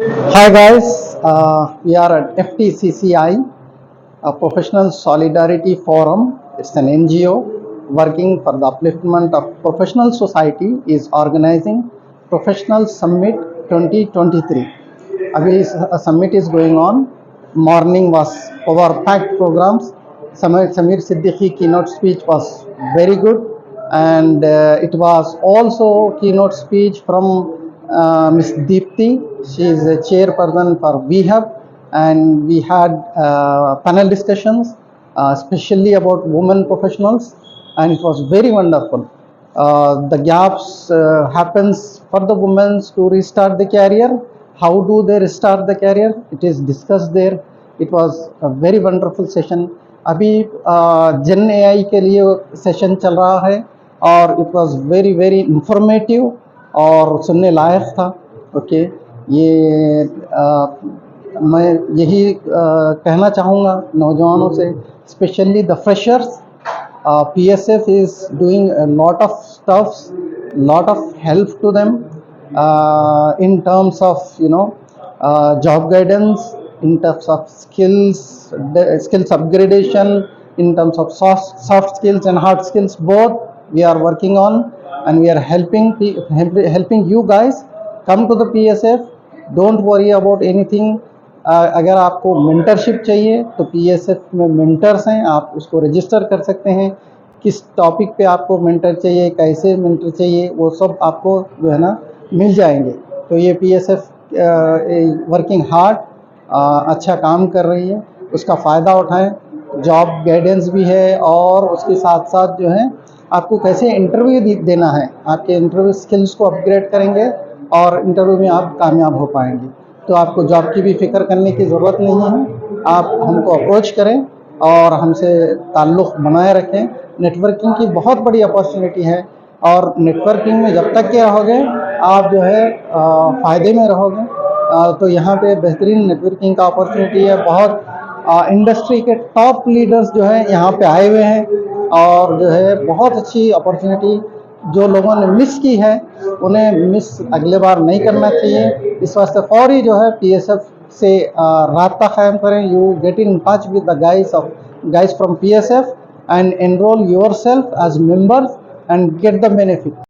Hi guys, we are at FTCCI, a Professional Solidarity Forum. It's an NGO working for the upliftment of professional society is organizing Professional Summit 2023. Abhi summit is going on. Morning was power-packed programs. Samir Siddiqui keynote speech was very good, and it was also keynote speech from Ms. Deepti. She is a chairperson for VHub, and we had panel discussions, especially about women professionals, and it was very wonderful. The gaps happens for the women to restart the career. How do they restart the career? It is discussed there. It was a very wonderful session. अभी जन AI के लिए session चल रहा है और it was very very informative और सुनने लायक था। ओके, ये मैं यही कहना चाहूँगा नौजवानों से, specially the freshers. PSF is doing a lot of stuff, lot of help to them in terms of job guidance, in terms of skills upgradation, in terms of soft skills and hard skills. Both we are working on, and we are helping you guys. Come to the PSF. Don't worry about anything. अगर आपको mentorship चाहिए तो PSF में mentors हैं, आप उसको register कर सकते हैं. किस टॉपिक पे आपको मेंटर चाहिए, कैसे मेंटर चाहिए, वो सब आपको जो है ना मिल जाएंगे. तो ये PSF वर्किंग हार्ड, अच्छा काम कर रही है, उसका फ़ायदा उठाएं. जॉब गाइडेंस भी है और उसके साथ साथ जो है आपको कैसे इंटरव्यू देना है, आपके इंटरव्यू स्किल्स को अपग्रेड करेंगे और इंटरव्यू में आप कामयाब हो पाएंगे. तो आपको जॉब की भी फिक्र करने की ज़रूरत नहीं है. आप हमको अप्रोच करें और हमसे ताल्लुक़ बनाए रखें. नेटवर्किंग की बहुत बड़ी अपॉर्चुनिटी है और नेटवर्किंग में जब तक के रहोगे आप जो है फ़ायदे में रहोगे. तो यहाँ पे बेहतरीन नेटवर्किंग का अपॉर्चुनिटी है. बहुत इंडस्ट्री के टॉप लीडर्स जो है यहाँ पे आए हुए हैं और जो है बहुत अच्छी अपॉर्चुनिटी. जो लोगों ने मिस की है उन्हें मिस अगले बार नहीं करना चाहिए. इस वास्ते फौरी जो है PSF से राब्ता कायम करें. You get in touch with the guys from PSF and enroll yourself as members and get the benefit.